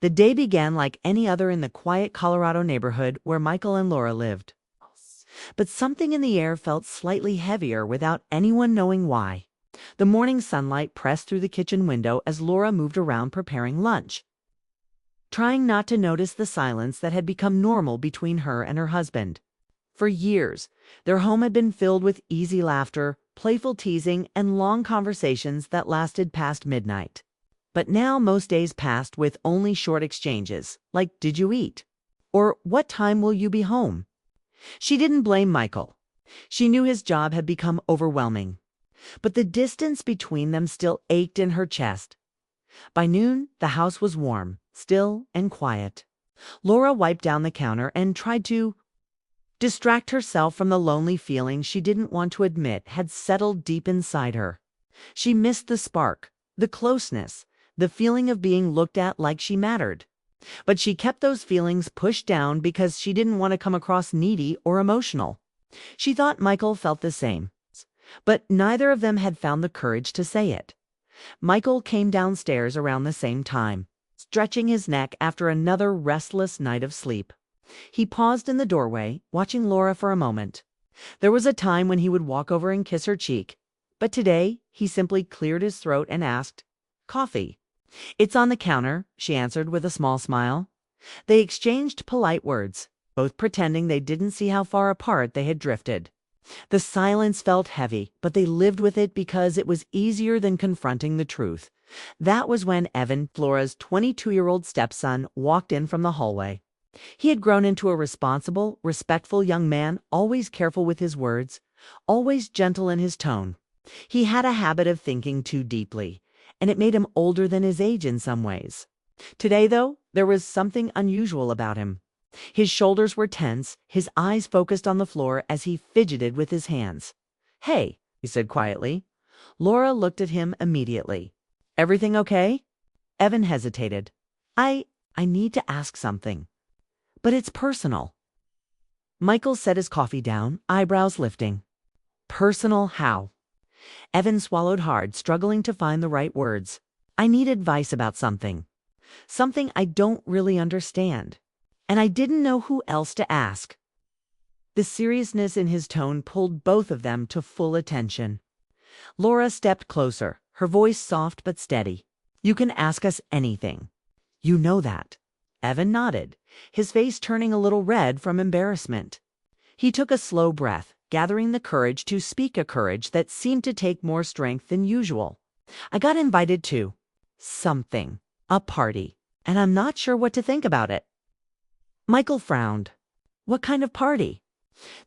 The day began like any other in the quiet Colorado neighborhood where Michael and Laura lived. But something in the air felt slightly heavier without anyone knowing why. The morning sunlight pressed through the kitchen window as Laura moved around preparing lunch, trying not to notice the silence that had become normal between her and her husband. For years, their home had been filled with easy laughter, playful teasing, and long conversations that lasted past midnight. But now most days passed with only short exchanges, like "Did you eat?" or "What time will you be home?" She didn't blame Michael. She knew his job had become overwhelming. But the distance between them still ached in her chest. By noon, the house was warm, still, and quiet. Laura wiped down the counter and tried to distract herself from the lonely feeling she didn't want to admit had settled deep inside her. She missed the spark, the closeness, the feeling of being looked at like she mattered. But she kept those feelings pushed down because she didn't want to come across needy or emotional. She thought Michael felt the same, but neither of them had found the courage to say it. Michael came downstairs around the same time, stretching his neck after another restless night of sleep. He paused in the doorway, watching Laura for a moment. There was a time when he would walk over and kiss her cheek, but today he simply cleared his throat and asked, "Coffee?" "It's on the counter," she answered with a small smile. They exchanged polite words, both pretending they didn't see how far apart they had drifted. The silence felt heavy, but they lived with it because it was easier than confronting the truth. That was when Evan, Laura's 22-year-old stepson, walked in from the hallway. He had grown into a responsible, respectful young man, always careful with his words, always gentle in his tone. He had a habit of thinking too deeply, and it made him older than his age in some ways. Today, though, there was something unusual about him. His shoulders were tense, his eyes focused on the floor as he fidgeted with his hands. "Hey," he said quietly. Laura looked at him immediately. "Everything okay?" Evan hesitated. I need to ask something. But it's personal." Michael set his coffee down, eyebrows lifting. "Personal how?" Evan swallowed hard, struggling to find the right words. "I need advice about something. Something I don't really understand. And I didn't know who else to ask." The seriousness in his tone pulled both of them to full attention. Laura stepped closer, her voice soft but steady. "You can ask us anything. You know that." Evan nodded, his face turning a little red from embarrassment. He took a slow breath, gathering the courage to speak, a courage that seemed to take more strength than usual. "I got invited to something, a party, and I'm not sure what to think about it." Michael frowned. "What kind of party?"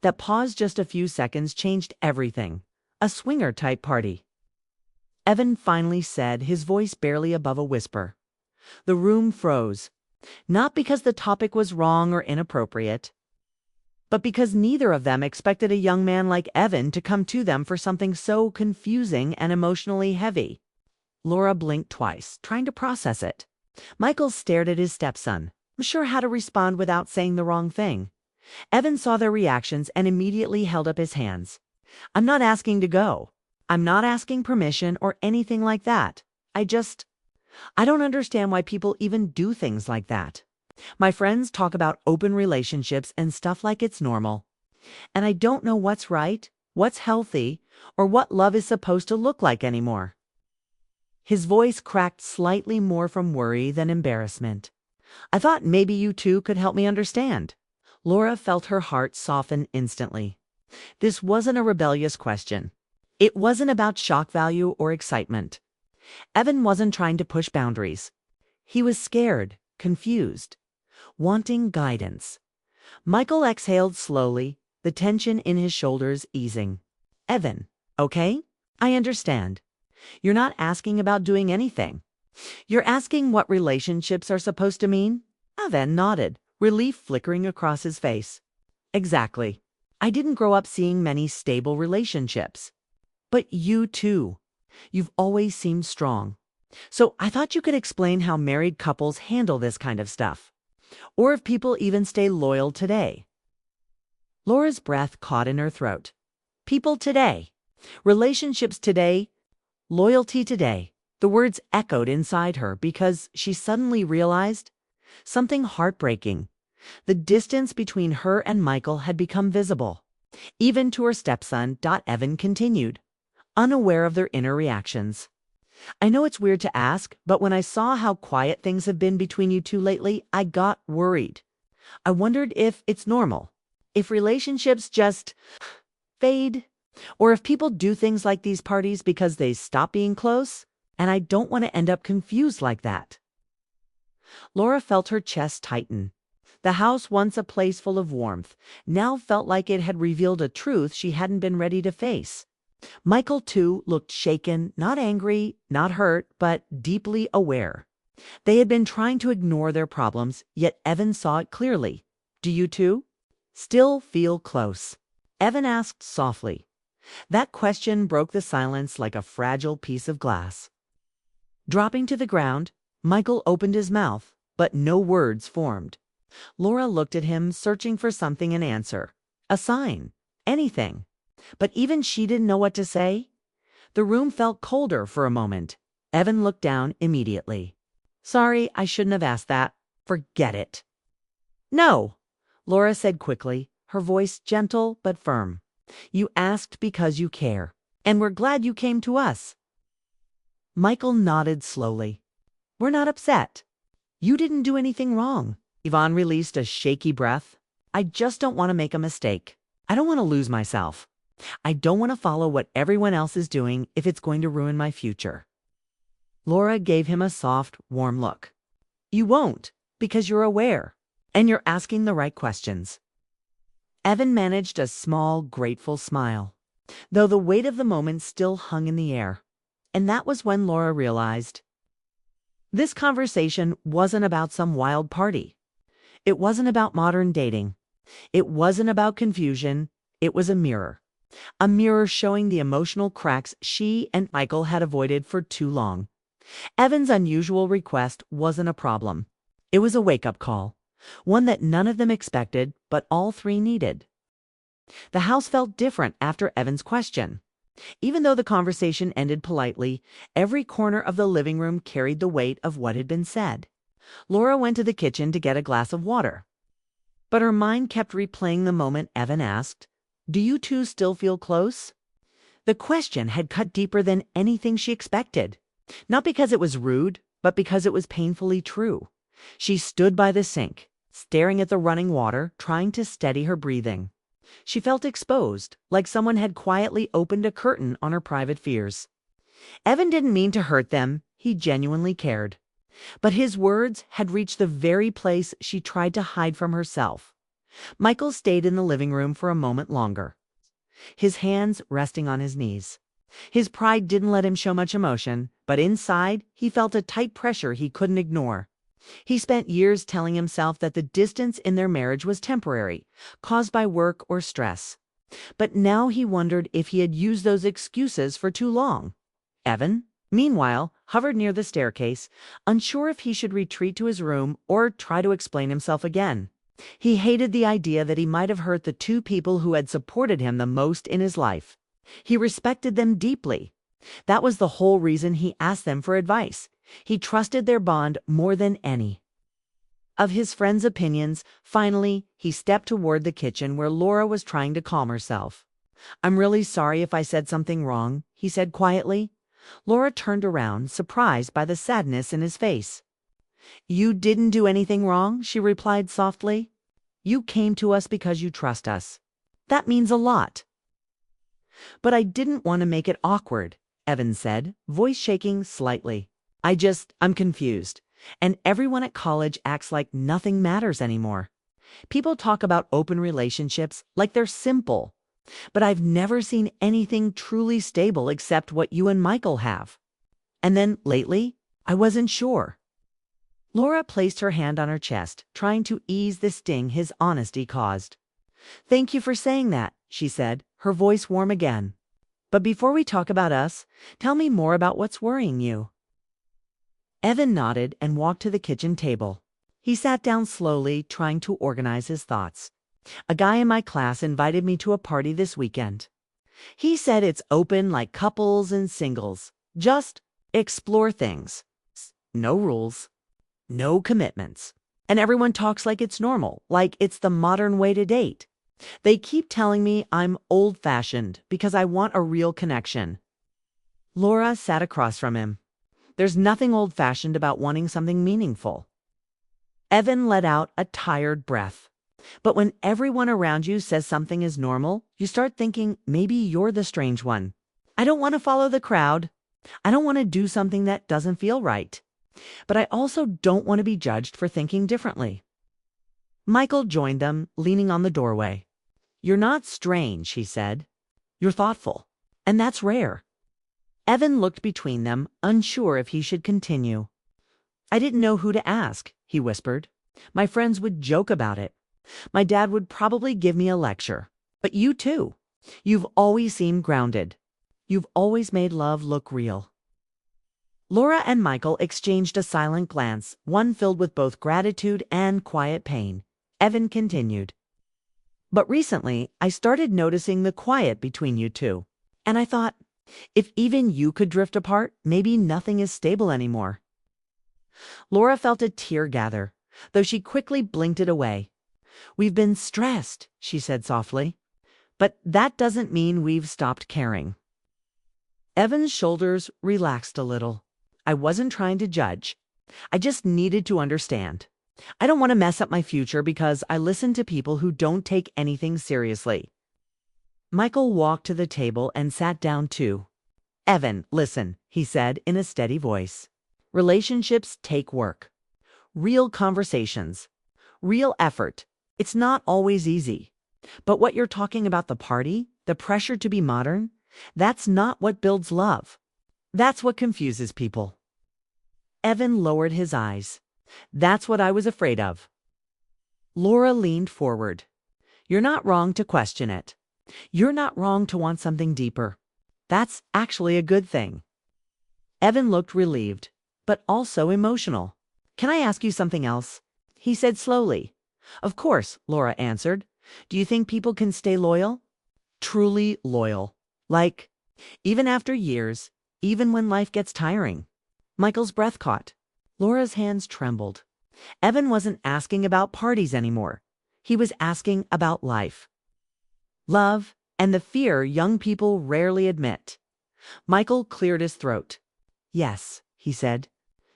That pause just a few seconds changed everything. "A swinger-type party." Evan finally said, his voice barely above a whisper. The room froze. Not because the topic was wrong or inappropriate, but because neither of them expected a young man like Evan to come to them for something so confusing and emotionally heavy. Laura blinked twice, trying to process it. Michael stared at his stepson, unsure how to respond without saying the wrong thing. Evan saw their reactions and immediately held up his hands. "I'm not asking to go. I'm not asking permission or anything like that. I don't understand why people even do things like that. My friends talk about open relationships and stuff like it's normal. And I don't know what's right, what's healthy, or what love is supposed to look like anymore." His voice cracked slightly more from worry than embarrassment. "I thought maybe you two could help me understand." Laura felt her heart soften instantly. This wasn't a rebellious question. It wasn't about shock value or excitement. Evan wasn't trying to push boundaries. He was scared, confused, wanting guidance. Michael exhaled slowly, the tension in his shoulders easing. "Evan, okay? I understand. You're not asking about doing anything. You're asking what relationships are supposed to mean?" Evan nodded, relief flickering across his face. "Exactly. I didn't grow up seeing many stable relationships. But you too. You've always seemed strong. So I thought you could explain how married couples handle this kind of stuff. Or if people even stay loyal today." Laura's breath caught in her throat. People today. Relationships today. Loyalty today. The words echoed inside her because she suddenly realized Something heartbreaking. The distance between her and Michael had become visible. Even to her stepson. Evan continued, unaware of their inner reactions. I know it's weird to ask, but when I saw how quiet things have been between you two lately, I got worried. I wondered if it's normal, if relationships just fade, or if people do things like these parties because they stop being close, and I don't want to end up confused like that. Laura felt her chest tighten. The house, once a place full of warmth, now felt like it had revealed a truth she hadn't been ready to face. Michael, too, looked shaken, not angry, not hurt, but deeply aware. They had been trying to ignore their problems, yet Evan saw it clearly. Do you two still feel close? Evan asked softly. That question broke the silence like a fragile piece of glass. Dropping to the ground, Michael opened his mouth, but no words formed. Laura looked at him, searching for something in answer. A sign. Anything. But even she didn't know what to say. The room felt colder for a moment. Evan looked down immediately. Sorry, I shouldn't have asked that. Forget it. No, Laura said quickly, her voice gentle but firm. You asked because you care, and we're glad you came to us. Michael nodded slowly. We're not upset. You didn't do anything wrong. Yvonne released a shaky breath. I just don't want to make a mistake. I don't want to lose myself. I don't want to follow what everyone else is doing if it's going to ruin my future. Laura gave him a soft, warm look. You won't, because you're aware, and you're asking the right questions. Evan managed a small, grateful smile, though the weight of the moment still hung in the air. And that was when Laura realized this conversation wasn't about some wild party. It wasn't about modern dating. It wasn't about confusion. It was a mirror. A mirror showing the emotional cracks she and Michael had avoided for too long. Evan's unusual request wasn't a problem. It was a wake-up call, one that none of them expected, but all three needed. The house felt different after Evan's question. Even though the conversation ended politely, every corner of the living room carried the weight of what had been said. Laura went to the kitchen to get a glass of water. But her mind kept replaying the moment Evan asked, Do you two still feel close? The question had cut deeper than anything she expected. Not because it was rude, but because it was painfully true. She stood by the sink, staring at the running water, trying to steady her breathing. She felt exposed, like someone had quietly opened a curtain on her private fears. Evan didn't mean to hurt them, he genuinely cared. But his words had reached the very place she tried to hide from herself. Michael stayed in the living room for a moment longer, his hands resting on his knees. His pride didn't let him show much emotion, but inside he felt a tight pressure he couldn't ignore. He spent years telling himself that the distance in their marriage was temporary, caused by work or stress. But now he wondered if he had used those excuses for too long. Evan, meanwhile, hovered near the staircase, unsure if he should retreat to his room or try to explain himself again. He hated the idea that he might have hurt the two people who had supported him the most in his life. He respected them deeply. That was the whole reason he asked them for advice. He trusted their bond more than any of his friends' opinions. Finally, he stepped toward the kitchen where Laura was trying to calm herself. I'm really sorry if I said something wrong, he said quietly. Laura turned around, surprised by the sadness in his face. You didn't do anything wrong, she replied softly. You came to us because you trust us. That means a lot. But I didn't want to make it awkward, Evan said, voice shaking slightly. I'm confused. And everyone at college acts like nothing matters anymore. People talk about open relationships like they're simple. But I've never seen anything truly stable except what you and Michael have. And then lately, I wasn't sure. Laura placed her hand on her chest, trying to ease the sting his honesty caused. Thank you for saying that, she said, her voice warm again. But before we talk about us, tell me more about what's worrying you. Evan nodded and walked to the kitchen table. He sat down slowly, trying to organize his thoughts. A guy in my class invited me to a party this weekend. He said it's open like couples and singles. Just explore things. No rules. No commitments. And everyone talks like it's normal, like it's the modern way to date. They keep telling me I'm old-fashioned because I want a real connection. Laura sat across from him. There's nothing old-fashioned about wanting something meaningful. Evan let out a tired breath. But when everyone around you says something is normal, you start thinking maybe you're the strange one. I don't want to follow the crowd. I don't want to do something that doesn't feel right. But I also don't want to be judged for thinking differently. Michael joined them, leaning on the doorway. You're not strange, he said. You're thoughtful. And that's rare. Evan looked between them, unsure if he should continue. I didn't know who to ask, he whispered. My friends would joke about it. My dad would probably give me a lecture. But you too. You've always seemed grounded. You've always made love look real. Laura and Michael exchanged a silent glance, one filled with both gratitude and quiet pain. Evan continued. But recently, I started noticing the quiet between you two. And I thought, if even you could drift apart, maybe nothing is stable anymore. Laura felt a tear gather, though she quickly blinked it away. We've been stressed, she said softly. But that doesn't mean we've stopped caring. Evan's shoulders relaxed a little. I wasn't trying to judge. I just needed to understand. I don't want to mess up my future because I listen to people who don't take anything seriously. Michael walked to the table and sat down too. Evan, listen, he said in a steady voice. Relationships take work. Real conversations. Real effort. It's not always easy. But what you're talking about, the party, the pressure to be modern, that's not what builds love. That's what confuses people. Evan lowered his eyes. That's what I was afraid of. Laura leaned forward. You're not wrong to question it. You're not wrong to want something deeper. That's actually a good thing. Evan looked relieved, but also emotional. Can I ask you something else? He said slowly. Of course, Laura answered. Do you think people can stay loyal? Truly loyal. Like, even after years, even when life gets tiring. Michael's breath caught. Laura's hands trembled. Evan wasn't asking about parties anymore. He was asking about life. Love, and the fear young people rarely admit. Michael cleared his throat. Yes, he said.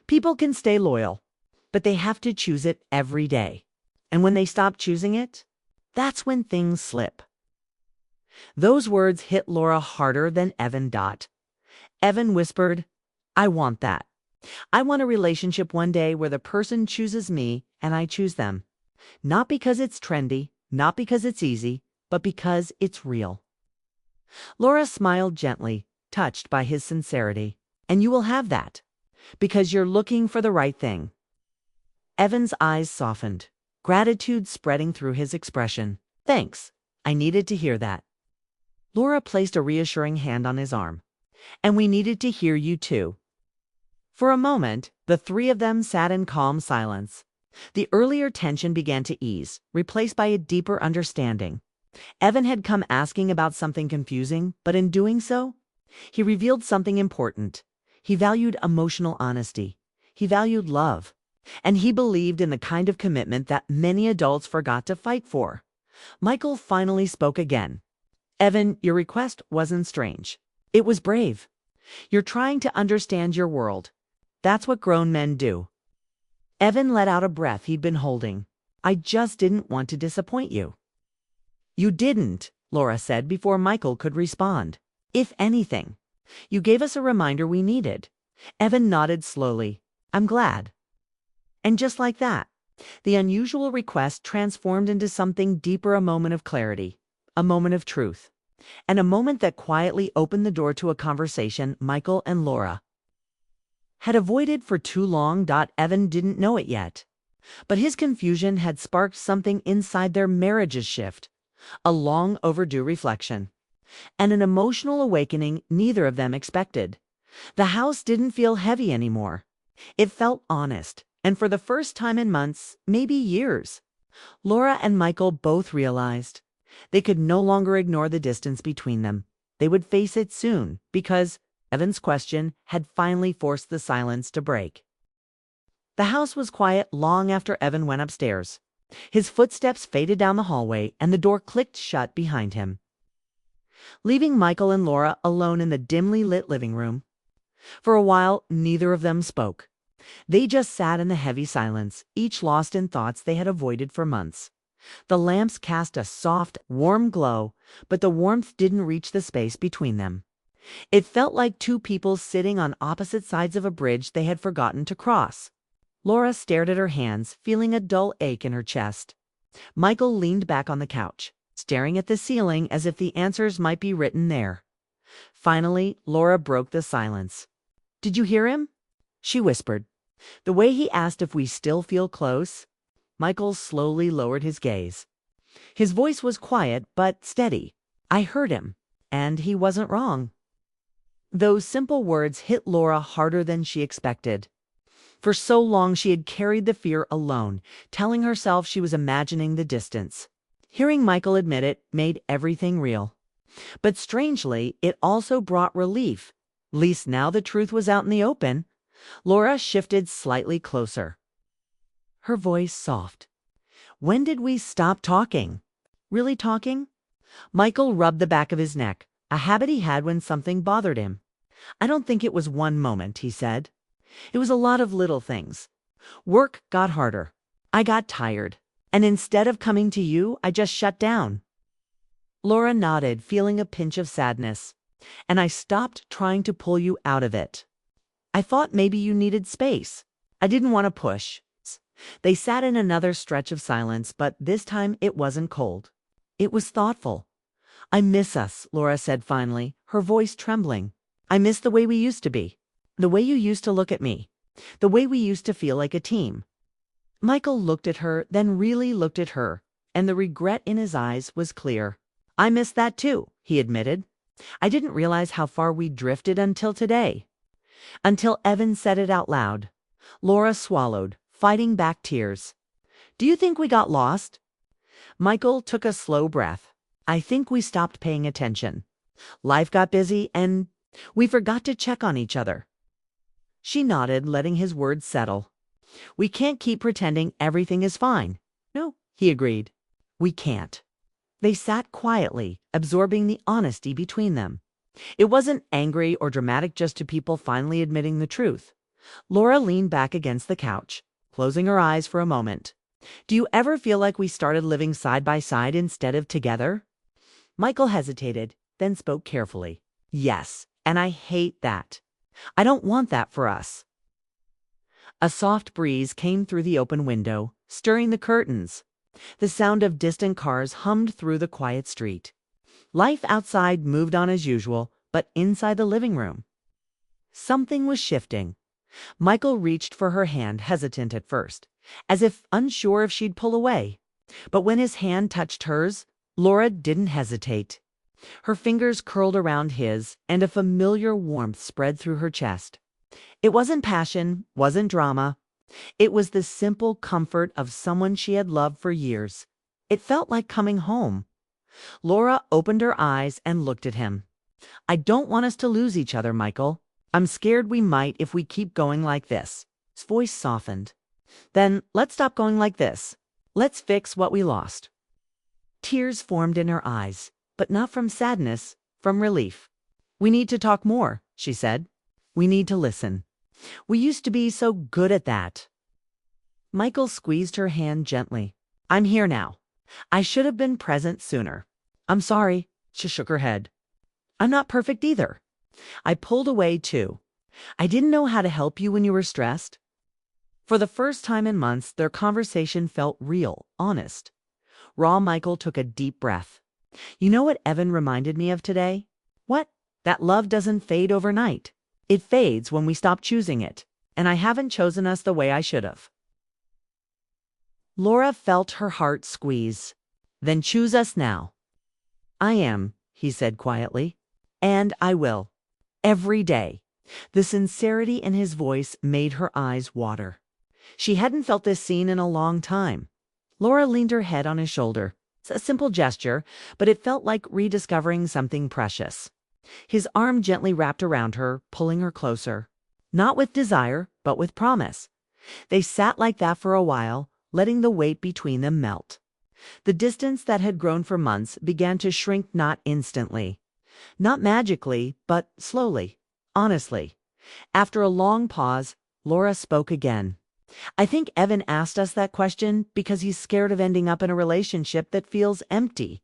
People can stay loyal, but they have to choose it every day. And when they stop choosing it, that's when things slip. Those words hit Laura harder than Evan did. Evan whispered, I want that. I want a relationship one day where the person chooses me and I choose them. Not because it's trendy, not because it's easy, but because it's real. Laura smiled gently, touched by his sincerity. And you will have that, because you're looking for the right thing. Evan's eyes softened, gratitude spreading through his expression. Thanks. I needed to hear that. Laura placed a reassuring hand on his arm. And we needed to hear you too. For a moment, the three of them sat in calm silence. The earlier tension began to ease, replaced by a deeper understanding. Evan had come asking about something confusing, but in doing so, he revealed something important. He valued emotional honesty. He valued love. And he believed in the kind of commitment that many adults forgot to fight for. Michael finally spoke again. Evan, your request wasn't strange. It was brave. You're trying to understand your world. That's what grown men do. Evan let out a breath he'd been holding. I just didn't want to disappoint you. You didn't, Laura said before Michael could respond. If anything, you gave us a reminder we needed. Evan nodded slowly. I'm glad. And just like that, the unusual request transformed into something deeper, a moment of clarity, a moment of truth, and a moment that quietly opened the door to a conversation Michael and Laura had avoided for too long. Evan didn't know it yet, but his confusion had sparked something inside their marriage's shift, a long overdue reflection, and an emotional awakening neither of them expected. The house didn't feel heavy anymore. It felt honest, and for the first time in months, maybe years, Laura and Michael both realized they could no longer ignore the distance between them. They would face it soon, because Evan's question had finally forced the silence to break. The house was quiet long after Evan went upstairs. His footsteps faded down the hallway and the door clicked shut behind him, leaving Michael and Laura alone in the dimly lit living room. For a while, neither of them spoke. They just sat in the heavy silence, each lost in thoughts they had avoided for months. The lamps cast a soft, warm glow, but the warmth didn't reach the space between them. It felt like two people sitting on opposite sides of a bridge they had forgotten to cross. Laura stared at her hands, feeling a dull ache in her chest. Michael leaned back on the couch, staring at the ceiling as if the answers might be written there. Finally, Laura broke the silence. "Did you hear him?" she whispered. "The way he asked if we still feel close?" Michael slowly lowered his gaze. His voice was quiet but steady. "I heard him, and he wasn't wrong." Those simple words hit Laura harder than she expected. For so long she had carried the fear alone, telling herself she was imagining the distance. Hearing Michael admit it made everything real. But strangely, it also brought relief. At least now the truth was out in the open. Laura shifted slightly closer, her voice soft. "When did we stop talking? Really talking?" Michael rubbed the back of his neck, a habit he had when something bothered him. "I don't think it was one moment," he said. "It was a lot of little things. Work got harder. I got tired. And instead of coming to you, I just shut down." Laura nodded, feeling a pinch of sadness. "And I stopped trying to pull you out of it. I thought maybe you needed space. I didn't want to push." They sat in another stretch of silence, but this time it wasn't cold. It was thoughtful. "I miss us," Laura said finally, her voice trembling. "I miss the way we used to be. The way you used to look at me. The way we used to feel like a team." Michael looked at her, then really looked at her, and the regret in his eyes was clear. "I miss that too," he admitted. "I didn't realize how far we drifted until today." Until Evan said it out loud. Laura swallowed, fighting back tears. "Do you think we got lost?" Michael took a slow breath. "I think we stopped paying attention. Life got busy, and we forgot to check on each other." She nodded, letting his words settle. "We can't keep pretending everything is fine." "No," he agreed. "We can't." They sat quietly, absorbing the honesty between them. It wasn't angry or dramatic, just two people finally admitting the truth. Laura leaned back against the couch, closing her eyes for a moment. "Do you ever feel like we started living side by side instead of together?" Michael hesitated, then spoke carefully. "Yes, and I hate that. I don't want that for us." A soft breeze came through the open window, stirring the curtains. The sound of distant cars hummed through the quiet street. Life outside moved on as usual, but inside the living room, something was shifting. Michael reached for her hand, hesitant at first, as if unsure if she'd pull away. But when his hand touched hers, Laura didn't hesitate. Her fingers curled around his, and a familiar warmth spread through her chest. It wasn't passion, wasn't drama. It was the simple comfort of someone she had loved for years. It felt like coming home. Laura opened her eyes and looked at him. "I don't want us to lose each other, Michael. I'm scared we might if we keep going like this." His voice softened. "Then let's stop going like this. Let's fix what we lost." Tears formed in her eyes, but not from sadness, from relief. "We need to talk more," she said. "We need to listen. We used to be so good at that." Michael squeezed her hand gently. "I'm here now. I should have been present sooner. I'm sorry." She shook her head. "I'm not perfect either. I pulled away too. I didn't know how to help you when you were stressed." For the first time in months, their conversation felt real, honest. Raw Michael took a deep breath. "You know what Evan reminded me of today?" "What?" "That love doesn't fade overnight. It fades when we stop choosing it. And I haven't chosen us the way I should have." Laura felt her heart squeeze. "Then choose us now." "I am," he said quietly. "And I will. Every day." The sincerity in his voice made her eyes water. She hadn't felt this seen in a long time. Laura leaned her head on his shoulder. It's a simple gesture, but it felt like rediscovering something precious. His arm gently wrapped around her, pulling her closer. Not with desire, but with promise. They sat like that for a while, letting the weight between them melt. The distance that had grown for months began to shrink, not instantly, not magically, but slowly, honestly. After a long pause, Laura spoke again. I think Evan asked us that question because he's scared of ending up in a relationship that feels empty.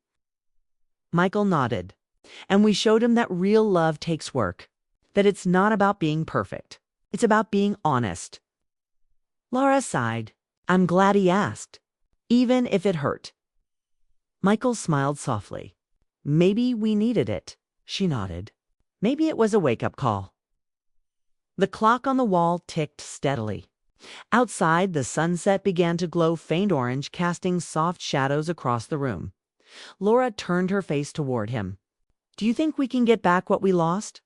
Michael nodded, and we showed him that real love takes work, that it's not about being perfect. It's about being honest. Laura sighed. I'm glad he asked, even if it hurt. Michael smiled softly. Maybe we needed it. She nodded. Maybe it was a wake-up call. The clock on the wall ticked steadily. Outside, the sunset began to glow faint orange, casting soft shadows across the room. Laura turned her face toward him. Do you think we can get back what we lost?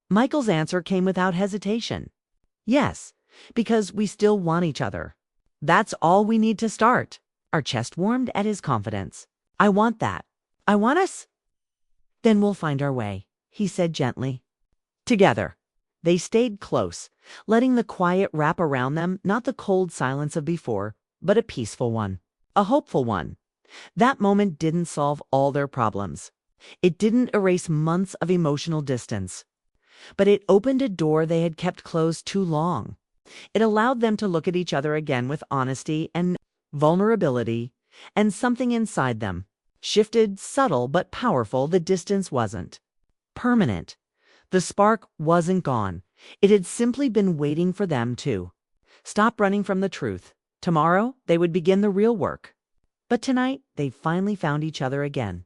Michael's answer came without hesitation. Yes, because we still want each other. That's all we need to start. Our chest warmed at his confidence. I want that. I want us. Then we'll find our way, he said gently. Together. They stayed close, letting the quiet wrap around them, not the cold silence of before, but a peaceful one, a hopeful one. That moment didn't solve all their problems. It didn't erase months of emotional distance. But it opened a door they had kept closed too long. It allowed them to look at each other again with honesty and vulnerability, and something inside them shifted, subtle but powerful. The distance wasn't permanent. The spark wasn't gone. It had simply been waiting for them to stop running from the truth. Tomorrow, they would begin the real work. But tonight, they finally found each other again.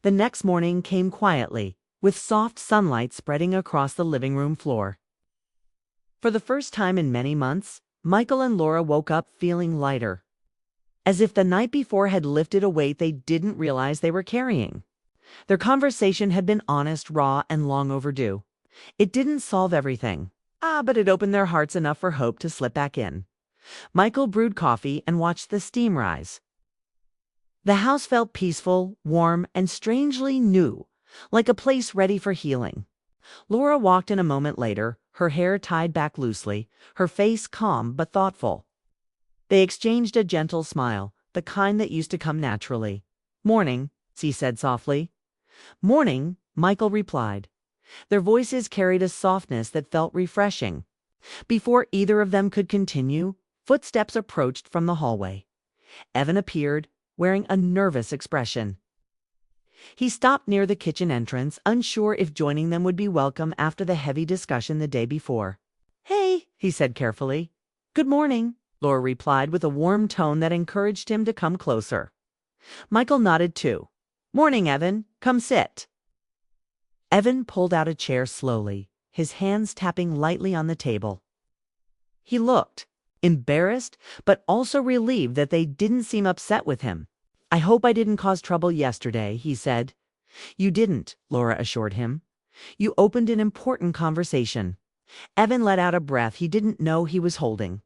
The next morning came quietly, with soft sunlight spreading across the living room floor. For the first time in many months, Michael and Laura woke up feeling lighter, as if the night before had lifted a weight they didn't realize they were carrying. Their conversation had been honest, raw, and long overdue. It didn't solve everything, but it opened their hearts enough for hope to slip back in. Michael brewed coffee and watched the steam rise. The house felt peaceful, warm, and strangely new, like a place ready for healing. Laura walked in a moment later, her hair tied back loosely, her face calm but thoughtful. They exchanged a gentle smile, the kind that used to come naturally. "Morning," she said softly. "Morning," Michael replied. Their voices carried a softness that felt refreshing. Before either of them could continue, footsteps approached from the hallway. Evan appeared, wearing a nervous expression. He stopped near the kitchen entrance, unsure if joining them would be welcome after the heavy discussion the day before. "Hey," he said carefully. "Good morning," Laura replied with a warm tone that encouraged him to come closer. Michael nodded too. "Morning, Evan. Come sit." Evan pulled out a chair slowly, his hands tapping lightly on the table. He looked embarrassed, but also relieved that they didn't seem upset with him. "I hope I didn't cause trouble yesterday," he said. "You didn't," Laura assured him. "You opened an important conversation." Evan let out a breath he didn't know he was holding.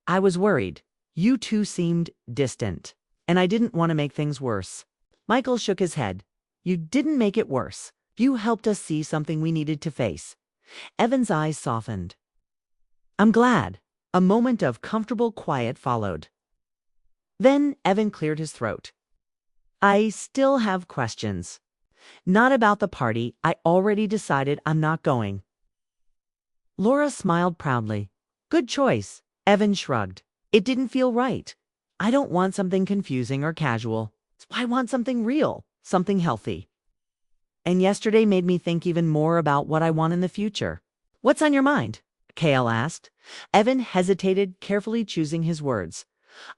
"I was worried. You two seemed distant, and I didn't want to make things worse." Michael shook his head. "You didn't make it worse. You helped us see something we needed to face." Evan's eyes softened. "I'm glad." A moment of comfortable quiet followed. Then Evan cleared his throat. "I still have questions. Not about the party. I already decided I'm not going." Laura smiled proudly. "Good choice." Evan shrugged. "It didn't feel right. I don't want something confusing or casual. I want something real, something healthy. And yesterday made me think even more about what I want in the future." "What's on your mind?" Kale asked. Evan hesitated, carefully choosing his words.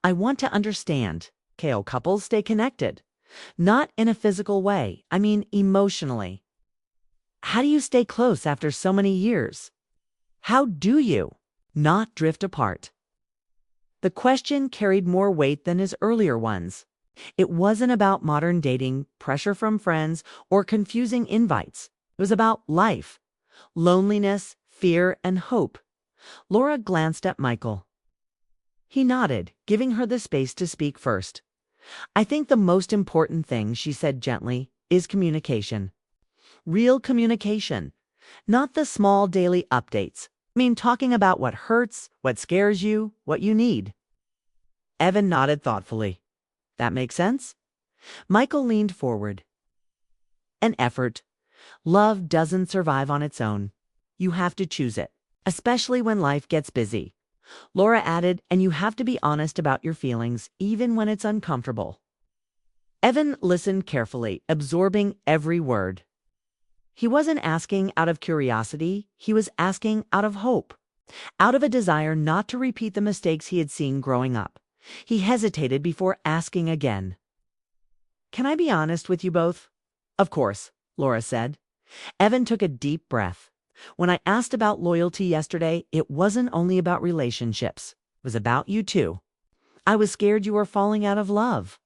"I want to understand. Kale, couples stay connected. Not in a physical way. I mean emotionally. How do you stay close after so many years? How do you not drift apart?" The question carried more weight than his earlier ones. It wasn't about modern dating, pressure from friends, or confusing invites. It was about life, loneliness, fear, and hope. Laura glanced at Michael. He nodded, giving her the space to speak first. "I think the most important thing," she said gently, "is communication. Real communication. Not the small daily updates, mean talking about what hurts, what scares you, what you need. Evan nodded thoughtfully. That makes sense? Michael leaned forward. An effort. Love doesn't survive on its own. You have to choose it, especially when life gets busy. Laura added, and you have to be honest about your feelings, even when it's uncomfortable. Evan listened carefully, absorbing every word. He wasn't asking out of curiosity, he was asking out of hope, out of a desire not to repeat the mistakes he had seen growing up. He hesitated before asking again. Can I be honest with you both? Of course, Laura said. Evan took a deep breath. When I asked about loyalty yesterday, it wasn't only about relationships. It was about you too. I was scared you were falling out of love.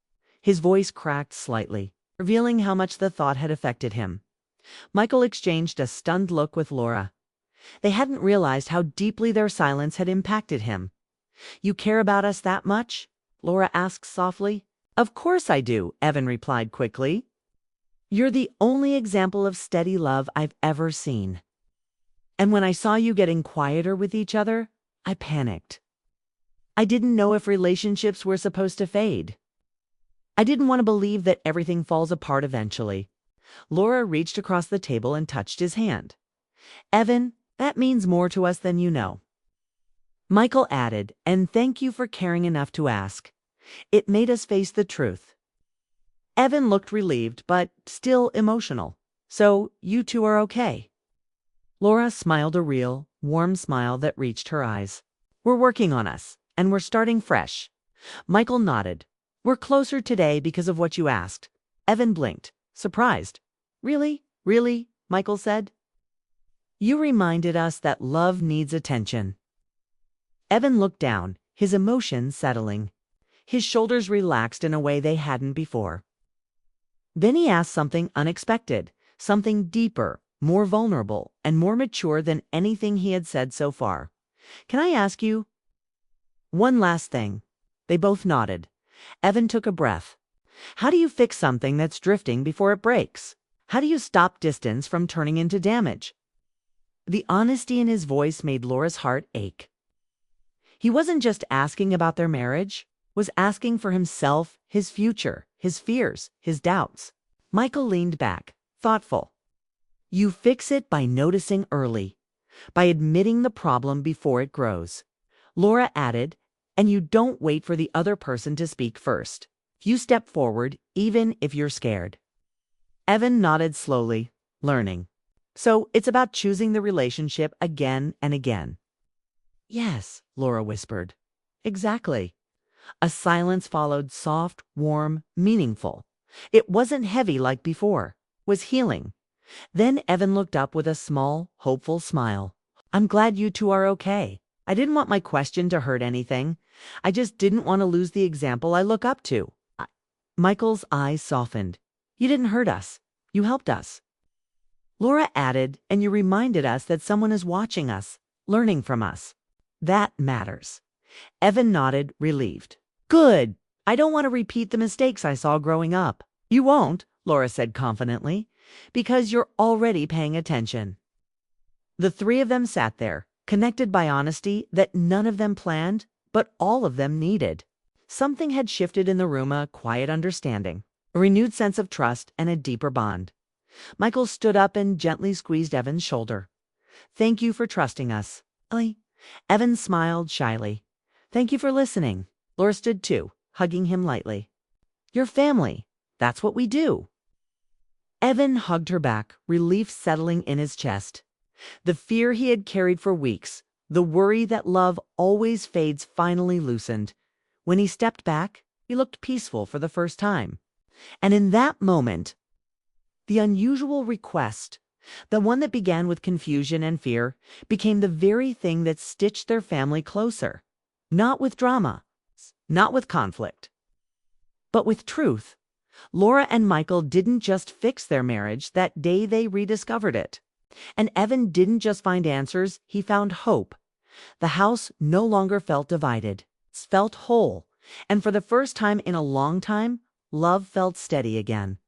His voice cracked slightly, revealing how much the thought had affected him. Michael exchanged a stunned look with Laura. They hadn't realized how deeply their silence had impacted him. You care about us that much? Laura asked softly. Of course I do, Evan replied quickly. You're the only example of steady love I've ever seen. And when I saw you getting quieter with each other, I panicked. I didn't know if relationships were supposed to fade. I didn't want to believe that everything falls apart eventually. Laura reached across the table and touched his hand. Evan, that means more to us than you know. Michael added, and thank you for caring enough to ask. It made us face the truth. Evan looked relieved, but still emotional. So, you two are okay. Laura smiled a real, warm smile that reached her eyes. We're working on us, and we're starting fresh. Michael nodded. We're closer today because of what you asked. Evan blinked, surprised. Really? Really? Michael said. You reminded us that love needs attention. Evan looked down, his emotions settling. His shoulders relaxed in a way they hadn't before. Then he asked something unexpected, something deeper, more vulnerable, and more mature than anything he had said so far. Can I ask you? One last thing. They both nodded. Evan took a breath. How do you fix something that's drifting before it breaks? How do you stop distance from turning into damage? The honesty in his voice made Laura's heart ache. He wasn't just asking about their marriage, was asking for himself, his future, his fears, his doubts. Michael leaned back, thoughtful. You fix it by noticing early, by admitting the problem before it grows. Laura added, and you don't wait for the other person to speak first. You step forward, even if you're scared. Evan nodded slowly, learning. So it's about choosing the relationship again and again. Yes, Laura whispered. Exactly. A silence followed, soft, warm, meaningful. It wasn't heavy like before, was healing. Then Evan looked up with a small, hopeful smile. I'm glad you two are okay. I didn't want my question to hurt anything. I just didn't want to lose the example I look up to. Michael's eyes softened. You didn't hurt us. You helped us. Laura added, and you reminded us that someone is watching us, learning from us. That matters. Evan nodded, relieved. Good. I don't want to repeat the mistakes I saw growing up. You won't, Laura said confidently, because you're already paying attention. The three of them sat there, connected by honesty that none of them planned, but all of them needed. Something had shifted in the room, a quiet understanding, a renewed sense of trust, and a deeper bond. Michael stood up and gently squeezed Evan's shoulder. Thank you for trusting us. Ellie. Evan smiled shyly. Thank you for listening. Laura stood too, hugging him lightly. Your family. That's what we do. Evan hugged her back, relief settling in his chest. The fear he had carried for weeks, the worry that love always fades, finally loosened. When he stepped back, he looked peaceful for the first time. And in that moment, the unusual request, the one that began with confusion and fear, became the very thing that stitched their family closer. Not with drama, not with conflict, but with truth. Laura and Michael didn't just fix their marriage, that day they rediscovered it. And Evan didn't just find answers, he found hope. The house no longer felt divided, it felt whole. And for the first time in a long time, love felt steady again.